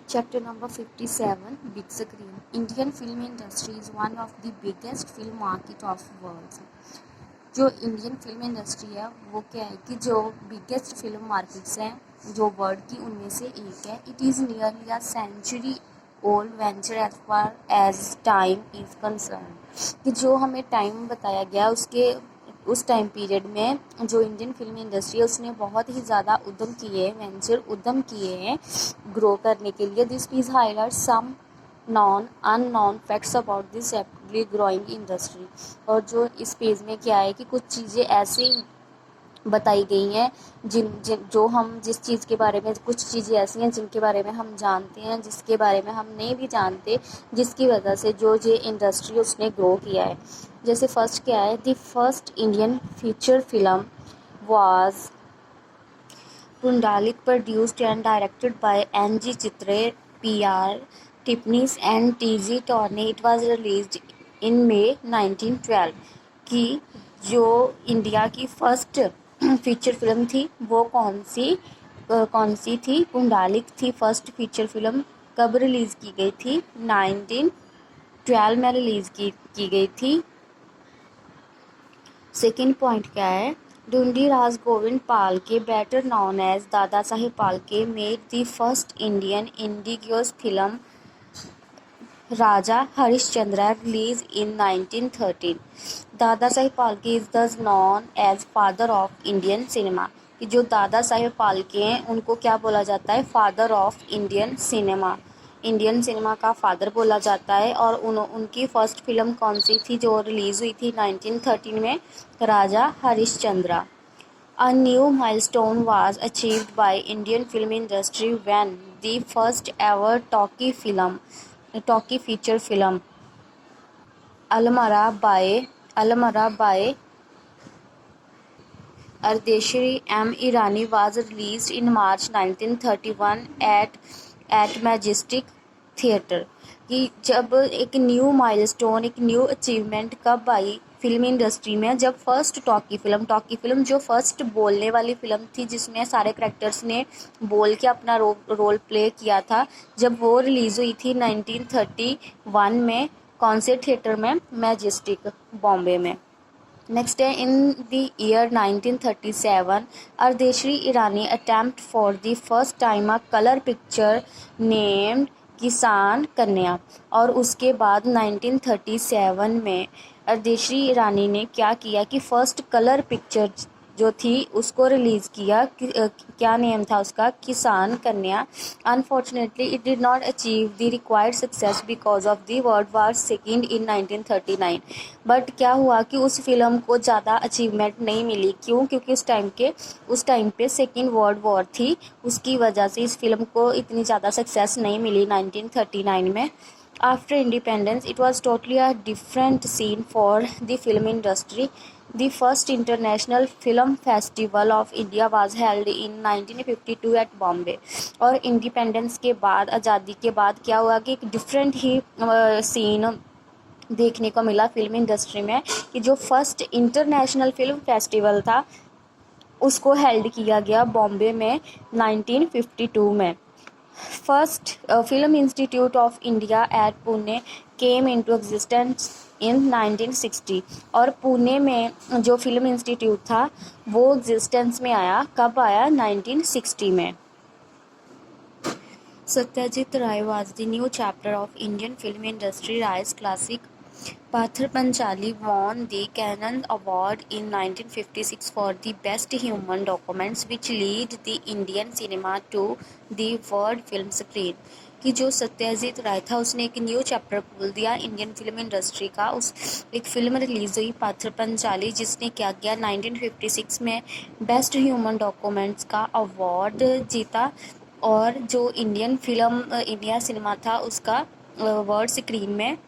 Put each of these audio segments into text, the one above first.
Chapter number 57, Big Screen. Indian film industry is one of the biggest film market of world. जो Indian film industry है वो क्या है कि जो बिगेस्ट फिल्म मार्केट्स हैं जो वर्ल्ड की उनमें से एक है. It is nearly a century old venture as far as time is concerned. कि जो हमें टाइम बताया गया उसके उस टाइम पीरियड में जो इंडियन फिल्म इंडस्ट्री है उसने बहुत ही ज़्यादा उद्यम किए हैं, वेंचर उद्यम किए हैं ग्रो करने के लिए. This please highlight some non unknown facts about this rapidly growing industry. और जो इस पेज में क्या है कि कुछ चीज़ें ऐसी बताई गई हैं जिन जिन जो हम जिस चीज़ के बारे में कुछ चीज़ें ऐसी हैं जिनके बारे में हम जानते हैं, जिसके बारे में हम नहीं भी जानते, जिसकी वजह से जो ये इंडस्ट्री उसने ग्रो किया है. जैसे फर्स्ट क्या है, the first Indian feature film was Pundalik produced and directed by N.G. Chitre, P.R. Tipnis and T.G. Torney. It was released in May 1912. कि जो इंडिया की फर्स्ट फीचर फिल्म थी वो कौन सी थी? पुंडलिक थी फर्स्ट फीचर फिल्म. कब रिलीज़ की गई थी? 1912 में रिलीज़ की गई थी. सेकेंड पॉइंट क्या है, Dhundiraj Govind Phalke better known as Dadasaheb Phalke made the first Indian indigenous film Raja Harishchandra release in 1913. Dadasaheb Phalke is thus known as father of Indian cinema. कि जो दादा साहेब पालके हैं उनको क्या बोला जाता है? Father of Indian cinema. Indian cinema का फादर बोला जाता है. और उनकी फर्स्ट फिल्म कौन सी थी जो रिलीज़ हुई थी 1913 में? राजा Harishchandra. A new milestone was achieved by Indian film industry when the first ever talkie feature film Almara by Ardeshiri M. Irani was released in March 1931 at Majestic Theatre. कि जब एक new milestone, एक new achievement कब आई film industry में? जब first talkie film जो first बोलने वाली फिल्म थी जिसमें सारे करेक्टर्स ने बोल के अपना रोल प्ले किया था, जब वो रिलीज़ हुई थी 1931 में. कौन से थिएटर में? मैजेस्टिक, बॉम्बे में. नेक्स्ट है, in the year 1937 Ardeshir Irani attempt for the first time a colour picture named Kisan Kanya. और उसके बाद 1937 में अर्देश्री ईरानी ने क्या किया कि फर्स्ट कलर पिक्चर जो थी उसको रिलीज़ किया. क्या नेम था उसका? किसान कन्या. Unfortunately it did not achieve the required success because of the world war second in 1939. But क्या हुआ कि उस फिल्म को ज़्यादा अचीवमेंट नहीं मिली. क्यों? क्योंकि उस टाइम पे सेकेंड वर्ल्ड वॉर थी. उसकी वजह से इस फिल्म को इतनी ज़्यादा सक्सेस नहीं मिली 1939 में. After independence, it was totally a different scene for the film industry. The first International Film Festival of India was held in 1952 at Bombay. और इंडिपेंडेंस के बाद, आज़ादी के बाद क्या हुआ कि एक डिफरेंट ही सीन देखने को मिला फिल्म इंडस्ट्री में. कि जो फर्स्ट इंटरनेशनल फिल्म फेस्टिवल था उसको हेल्ड किया गया बॉम्बे में 1952 में. First film institute of India at Pune came into existence in 1960. और पुणे में जो फिल्म इंस्टीट्यूट था वो एग्जिस्टेंस में आया. कब आया? 1960 में. सत्यजीत राय was the new chapter of Indian film industry. Ray's classic Pathar Panchali won the Cannon Award in 1956 for the best human documents, which lead the Indian cinema to the world film screen. कि जो सत्यजीत राय था उसने एक new chapter खोल दिया Indian film industry का. उस एक फिल्म रिलीज़ हुई पाथर पंचाली जिसने क्या किया 1956 में बेस्ट ह्यूमन डॉक्यूमेंट्स का अवार्ड जीता. और जो इंडिया सिनेमा था उसका वर्ल्ड स्क्रीन में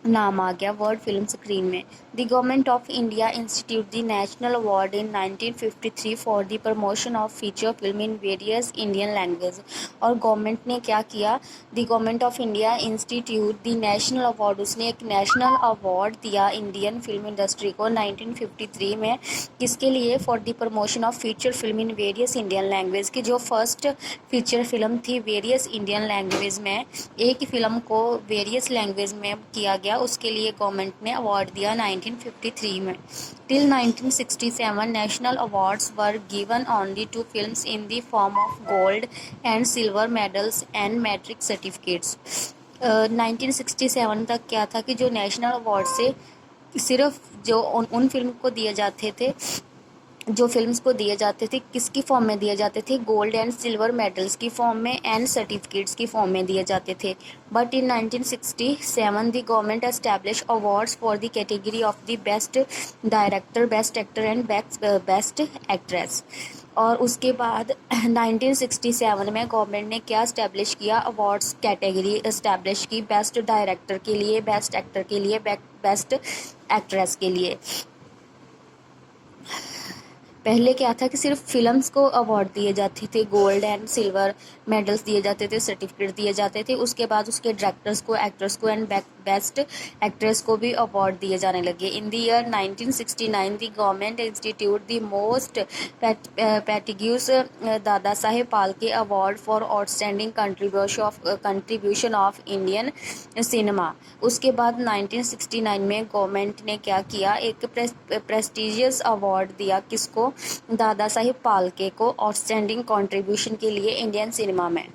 नाम आ गया, वर्ल्ड फिल्म स्क्रीन में. The Government of India instituted the National Award in 1953 for the promotion of feature film in various Indian languages. और गवर्नमेंट ने क्या किया, the government of India institute the national award, उसने एक national award दिया Indian film industry को 1953 में, किसके लिए, for the promotion of feature film in various Indian language, की जो फर्स्ट फीचर फिल्म थी वेरियस इंडियन लैंग्वेज में, एक फिल्म को वेरियस लैंग्वेज में किया गया, उसके लिए गवर्नमेंट ने अवार्ड दिया 1953 में. Till 1967, national awards were given only to films in the form of gold and silver medals and merit certificates. 1967 तक क्या था कि जो नेशनल अवार्ड से सिर्फ जो उन फिल्म को दिए जाते थे, जो फिल्म्स को दिए जाते थे किसकी फॉर्म में दिए जाते थे, गोल्ड एंड सिल्वर मेडल्स की फॉर्म में एंड सर्टिफिकेट्स की फॉर्म में दिए जाते थे. But in 1967 the government establish awards for the category of the best director, best actor and best actress. और उसके बाद 1967 में गवर्नमेंट ने क्या इस्टेब्लिश किया, अवार्ड्स कैटेगरी इस्टेब्लिश की, बेस्ट डायरेक्टर के लिए, बेस्ट एक्टर के लिए, बेस्ट एक्ट्रेस के लिए. पहले क्या था कि सिर्फ फिल्म्स को अवार्ड दिए जाते थे, गोल्ड एंड सिल्वर मेडल्स दिए जाते थे, सर्टिफिकेट दिए जाते थे, उसके बाद उसके डायरेक्टर्स को, एक्टर्स को एंड बेस्ट एक्ट्रेस को भी अवार्ड दिए जाने लगे. In the year 1969 the government institute the most prestigious Dadasaheb Phalke award for outstanding contribution of Indian cinema. उसके बाद 1969 में गवर्नमेंट ने क्या किया, एक प्रेस्टिजियस अवार्ड दिया, किसको, दादा साहिब फाल्के को, आउटस्टैंडिंग कंट्रीब्यूशन के लिए इंडियन सिनेमा में.